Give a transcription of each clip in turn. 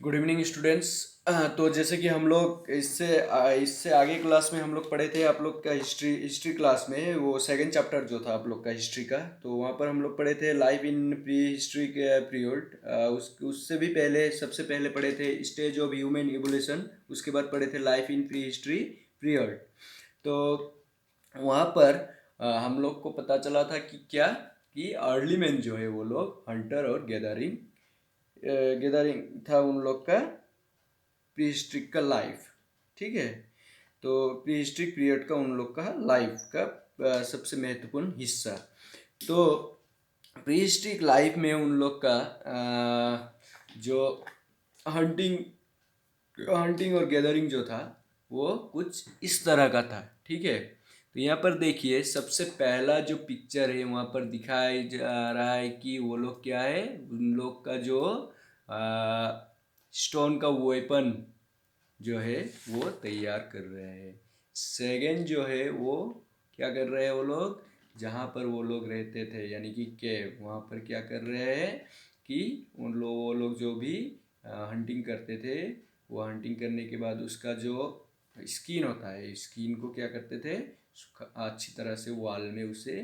Good evening students. तो जैसे कि हम लोग इससे आगे क्लास में हम लोग पढ़े थे आप लोग का हिस्ट्री क्लास में, वो सेकंड चैप्टर जो था आप लोग का हिस्ट्री का, तो वहाँ पर हम लोग पढ़े थे लाइफ इन प्री हिस्ट्री के पीरियड। उससे भी पहले सबसे पहले पढ़े थे स्टेज ऑफ ह्यूमन इवोल्यूशन, उसके बाद पढ़े थे life in pre history period. तो वहाँ पर हम लोग को पता चला था कि क्या कि अर्ली मैन जो है वो लोग हंटर और गैदरिंग था उन लोग का प्री हिस्ट्रिक का लाइफ। ठीक है, तो प्री हिस्ट्रिक पीरियड का उन लोग का लाइफ का सबसे महत्वपूर्ण हिस्सा। तो प्री हिस्ट्रिक लाइफ में उन लोग का जो हंटिंग हंटिंग और गैदरिंग जो था वो कुछ इस तरह का था। ठीक है, तो यहाँ पर देखिए सबसे पहला जो पिक्चर है वहाँ पर दिखाया जा रहा है कि वो लोग क्या है, उन लोग का जो स्टोन का वेपन जो है वो तैयार कर रहे हैं। सेकंड जो है वो क्या कर रहे हैं, वो लोग जहाँ पर वो लोग रहते थे यानी कि केव, वहाँ पर क्या कर रहे हैं कि वो लोग जो भी हंटिंग करते थे, वो हंटिंग करने के बाद उसका जो स्किन होता है, स्किन को क्या करते थे, अच्छी तरह से वाल में उसे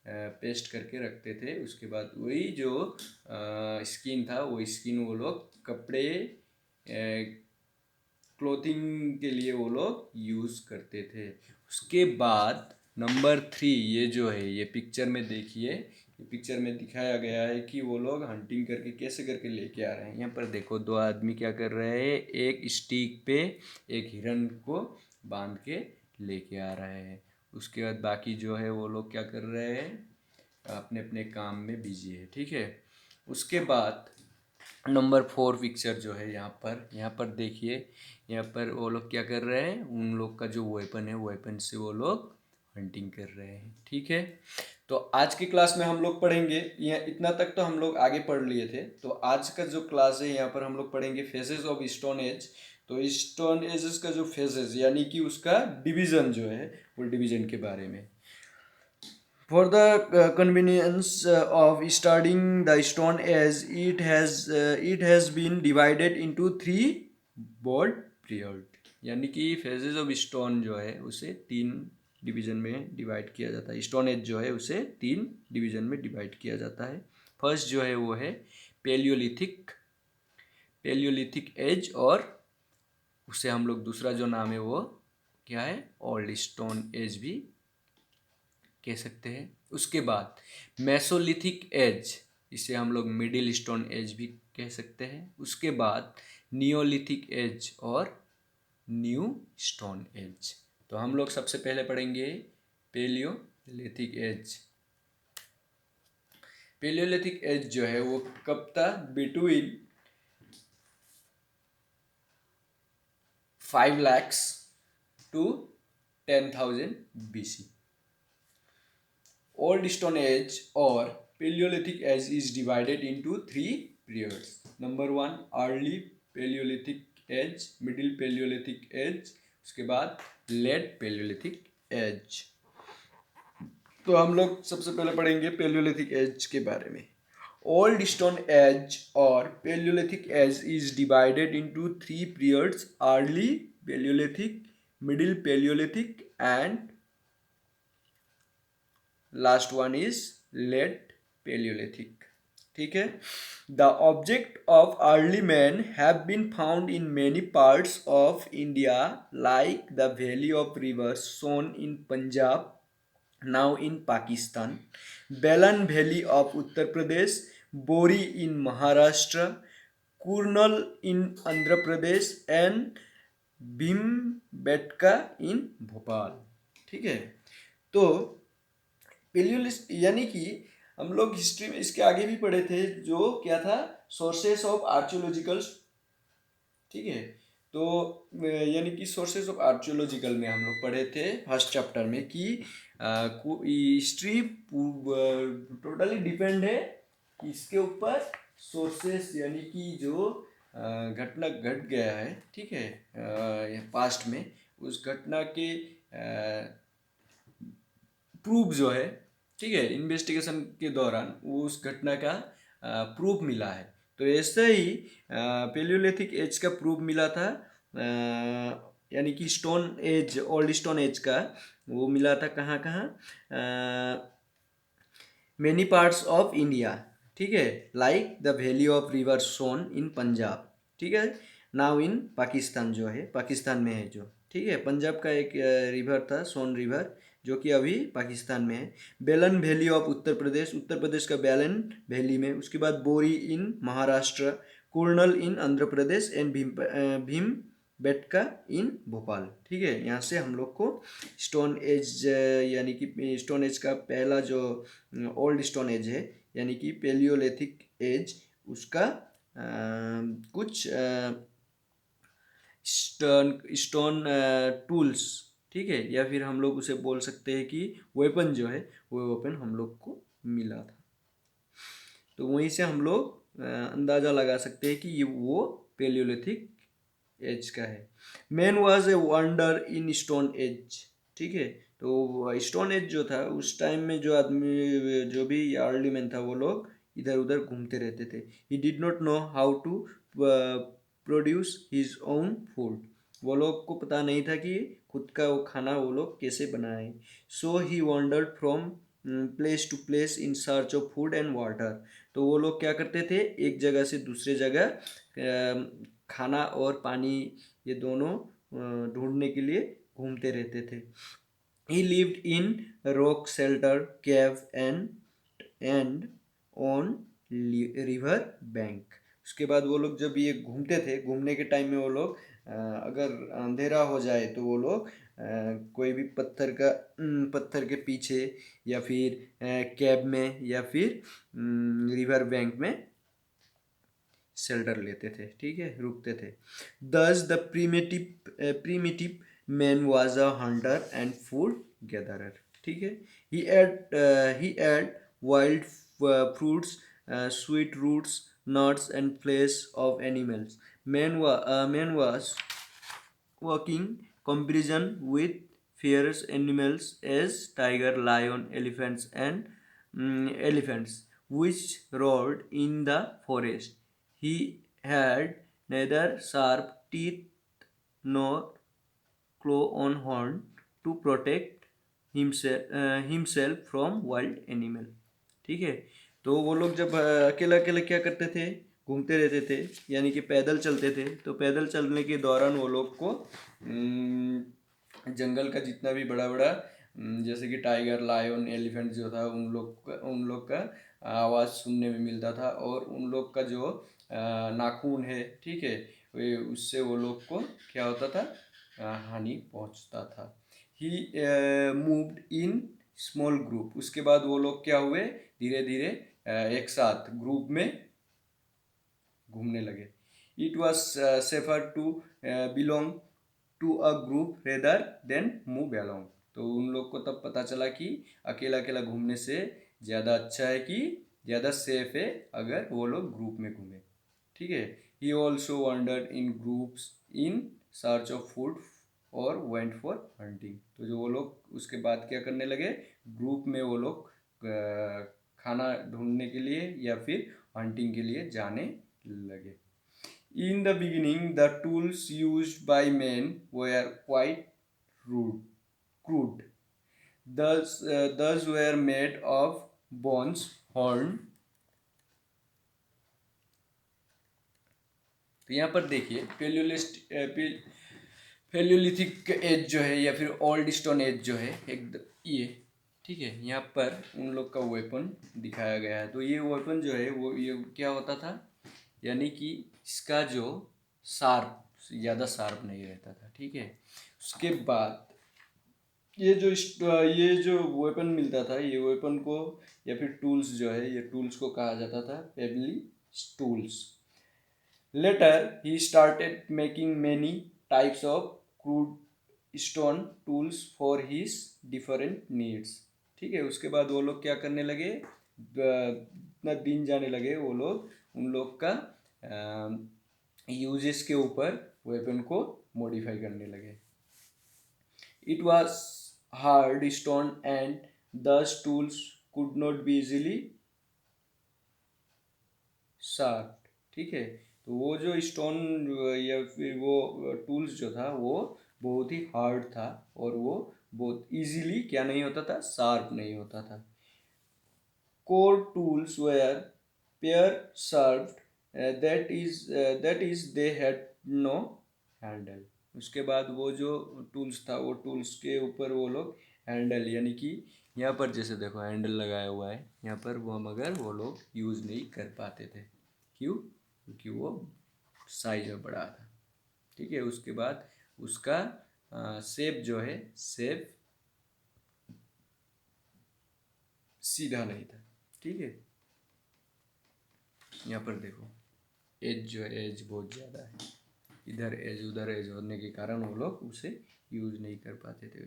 पेस्ट करके रखते थे। उसके बाद वही जो स्किन था वो स्किन वो लोग कपड़े क्लोथिंग के लिए वो लोग यूज़ करते थे। उसके बाद नंबर 3, ये जो है ये पिक्चर में देखिए, ये पिक्चर में दिखाया गया है कि वो लोग हंटिंग करके कैसे करके लेके आ रहे हैं। यहाँ पर देखो दो आदमी क्या कर रहे हैं, एक स्टिक पे एक हिरन को बांध के लेके आ रहे हैं। उसके बाद बाकी जो है वो लोग क्या कर रहे हैं, अपने अपने काम में बिजी है। ठीक है, उसके बाद नंबर 4 पिक्चर जो है यहाँ पर देखिए, यहाँ पर वो लोग क्या कर रहे हैं, उन लोग का जो वेपन है वेपन से वो लोग हंटिंग कर रहे हैं। ठीक है, तो आज की क्लास में हम लोग पढ़ेंगे, यहाँ इतना तक तो हम लोग आगे पढ़ लिए थे। तो आज का जो क्लास है यहाँ पर हम लोग पढ़ेंगे फेजेस ऑफ स्टोन एज। तो स्टोन एजेस का जो फेजेस यानी कि उसका डिवीजन जो है, वो डिवीजन के बारे में। For the convenience of studying the Stone Age, it has been divided into 3 broad period। यानी कि फेजेस ऑफ स्टोन जो है उसे 3 डिवीजन में डिवाइड किया जाता है। स्टोन एज जो है उसे 3 डिवीजन में डिवाइड किया जाता है। फर्स्ट जो है वो है पेलियोलिथिक एज, और उसे हम लोग दूसरा जो नाम है वो क्या है, ओल्ड स्टोन एज भी कह सकते हैं। उसके बाद मेसोलिथिक एज, इसे हम लोग मिडिल स्टोन एज भी कह सकते हैं। उसके बाद नियोलिथिक एज और न्यू स्टोन एज। तो हम लोग सबसे पहले पढ़ेंगे पेलियोलिथिक एज। पेलियोलिथिक एज जो है वो कब था, between 5 lakhs to 10,000 BC। Old Stone Age or Paleolithic Age is divided into 3 periods. Number 1 early Paleolithic Age, middle Paleolithic Age, उसके बाद late Paleolithic Age। तो हम लोग सबसे पहले पढ़ेंगे Paleolithic Age के बारे में। Old Stone Age or Paleolithic Age is divided into 3 periods: early Paleolithic, middle Paleolithic and last one is late Paleolithic. ठीक है, the object of early man have been found in many parts of India like the valley of river Son in Punjab, now in Pakistan, Belan valley of Uttar Pradesh, Bori in Maharashtra, Kurnool in Andhra Pradesh and Bhimbetka in Bhopal. ठीक है, तो पेलियोलिस्ट यानी कि हम लोग history में इसके आगे भी पढ़े थे, जो क्या था, सोर्सेस ऑफ आर्कियोलॉजिकल। ठीक है, तो यानी कि सोर्सेस ऑफ आर्कियोलॉजिकल में हम लोग पढ़े थे फर्स्ट चैप्टर में कि हिस्ट्री टोटली डिपेंड है इसके ऊपर, सोर्सेस यानी कि जो घटना घट गया है, ठीक है, पास्ट में, उस घटना के प्रूफ जो है, ठीक है, इन्वेस्टिगेशन के दौरान वो उस घटना का प्रूफ मिला है, तो ऐसा ही पेलियोलिथिक एज का प्रूफ मिला था, यानी कि stone age, old stone age का वो मिला था कहाँ कहाँ, मेनी पार्ट्स ऑफ इंडिया, ठीक है, like the valley of river Son in Punjab, ठीक है, नाउ इन पाकिस्तान, जो है पाकिस्तान में है जो, ठीक है, पंजाब का एक रिवर था सोन रिवर, जो कि अभी पाकिस्तान में है। बेलन वैली ऑफ उत्तर प्रदेश, उत्तर प्रदेश का बेलन वैली में। उसके बाद बोरी in Maharashtra, Kurnool in Andhra Pradesh and Bhim Betka इन भोपाल, ठीक है। यहाँ से हम लोग को स्टोन एज, यानी कि स्टोन एज का पहला जो ओल्ड स्टोन एज है, यानी कि पेलियोलिथिक एज, उसका कुछ स्टोन टूल्स, ठीक है, या फिर हम लोग उसे बोल सकते हैं कि वेपन जो है, वो वेपन हम लोग को मिला था। तो वहीं से हम लोग अंदाज़ा लगा सकते हैं कि ये वो पेलियोलिथिक एज का है। Man was a wonder in stone age, ठीक है। तो स्टोन एज जो था उस टाइम में, जो आदमी, जो भी अर्ली मैन था, वो लोग इधर उधर घूमते रहते थे। He did not know how to produce his own food, वो लोग को पता नहीं था कि खुद का वो खाना वो लोग कैसे बनाए। So he wondered from place to place in search of food and water, तो वो लोग क्या करते थे, एक जगह से दूसरे जगह खाना और पानी, ये दोनों ढूंढने के लिए घूमते रहते थे। ही lived in rock shelter cave and on river bank. उसके बाद वो लोग जब ये घूमते थे, घूमने के टाइम में वो लोग अगर अंधेरा हो जाए तो वो लोग कोई भी पत्थर के पीछे, या फिर कैब में, या फिर रिवर बैंक में शेल्टर लेते थे, ठीक है, रुकते थे। Thus the primitive man was a hunter and food gatherer, ठीक है। He ate wild fruits, sweet roots, nuts and flesh of animals. Man was working comparison with fierce animals as tiger, lion, elephants, and elephants, which roared in the forest. He had neither sharp teeth nor claw on horn to protect himself from wild animal, ठीक है। तो वो लोग जब अकेला अकेला क्या करते थे, घूमते रहते थे, यानी कि पैदल चलते थे। तो पैदल चलने के दौरान वो लोग को जंगल का जितना भी बड़ा बड़ा, जैसे कि टाइगर, लायन, एलिफेंट जो था, उन लोग का आवाज़ सुनने में मिलता था, और उन लोग का जो नाखून है, ठीक है, वे उससे वो लोग को क्या होता था, हानि पहुंचता था। ही मूव्ड इन स्मॉल ग्रुप, उसके बाद वो लोग क्या हुए, धीरे धीरे एक साथ ग्रुप में घूमने लगे। It was safer to belong to a group rather than move along, तो उन लोग को तब पता चला कि अकेला अकेला घूमने से ज़्यादा अच्छा है, कि ज़्यादा सेफ है अगर वो लोग ग्रुप में घूमे, ठीक है। He also wandered in groups in search of food और वेंट फॉर हंटिंग, तो जो वो लोग उसके बाद क्या करने लगे, ग्रुप में वो लोग खाना ढूंढने के लिए या फिर हंटिंग के लिए जाने लगे। In the beginning the tools used by man were quite crude. Thus were made of bones, horn। तो यहाँ पर देखिए पेलियोलिथिक एज जो है, या फिर ओल्ड स्टोन एज जो है, एक ये, ठीक है, यहाँ पर उन लोग का वेपन दिखाया गया है। तो ये वेपन जो है वो ये क्या होता था, यानी कि इसका जो शार्प, ज़्यादा शार्प नहीं रहता था, ठीक है। उसके बाद ये जो वेपन मिलता था, ये वेपन को या फिर टूल्स जो है, ये टूल्स को कहा जाता था पेबली tools. Later, he started making many types of crude stone tools for his different needs, ठीक है। उसके बाद वो लोग क्या करने लगे, इतना दिन जाने लगे वो लोग, उन लोग का यूजेस के ऊपर वेपन को मॉडिफाई करने लगे। It was hard stone and thus tools could not be easily sharp, ठीक है। तो वो जो स्टोन या फिर वो टूल्स जो था वो बहुत ही हार्ड था और वो बहुत इजीली क्या नहीं होता था, शार्प नहीं होता था। Core tools were pair sharp, that is they had no handle. उसके बाद वो जो टूल्स था वो टूल्स के ऊपर वो लोग हैंडल यानी कि यहाँ पर जैसे देखो हैंडल लगाया हुआ है यहाँ पर, वो मगर वो लोग यूज़ नहीं कर पाते थे। क्यों? क्योंकि वो साइज में बड़ा था। ठीक है। उसके बाद उसका शेप जो है, शेप सीधा नहीं था। ठीक है। यहाँ पर देखो एज जो है, एज बहुत ज़्यादा है, इधर एज उधर एज होने के कारण वो लोग उसे यूज नहीं कर पाते थे।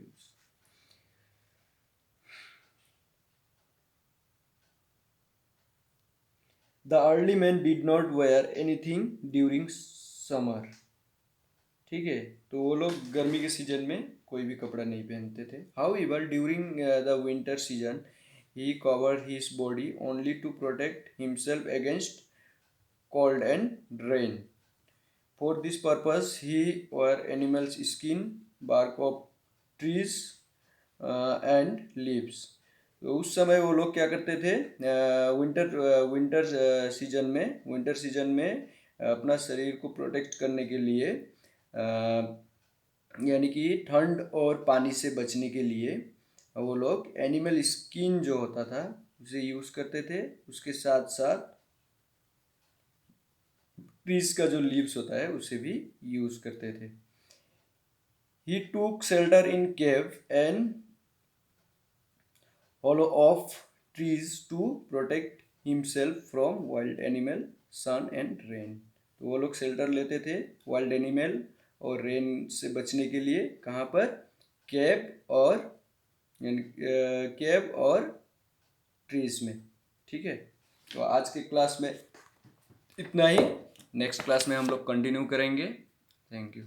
The early man did not wear anything during summer. ठीक है। तो वो लोग गर्मी के सीजन में कोई भी कपड़ा नहीं पहनते थे। However during the winter season he covered his body only to protect himself against cold and rain. For this purpose, he wore animals' skin, bark of trees, and leaves. तो उस समय वो लोग क्या करते थे, विंटर सीजन में अपना शरीर को प्रोटेक्ट करने के लिए, यानी कि ठंड और पानी से बचने के लिए वो लोग एनिमल स्किन जो होता था उसे यूज़ करते थे। उसके साथ साथ ट्रीज का जो लीव्स होता है उसे भी यूज करते थे। He took shelter in cave and hollow of trees to protect himself from wild animal, sun and rain. तो वो लोग शेल्टर लेते थे वाइल्ड एनिमल और रेन से बचने के लिए। कहाँ पर? केव और केव और ट्रीज में। ठीक है। तो आज के क्लास में इतना ही। नेक्स्ट क्लास में हम लोग कंटिन्यू करेंगे। Thank you.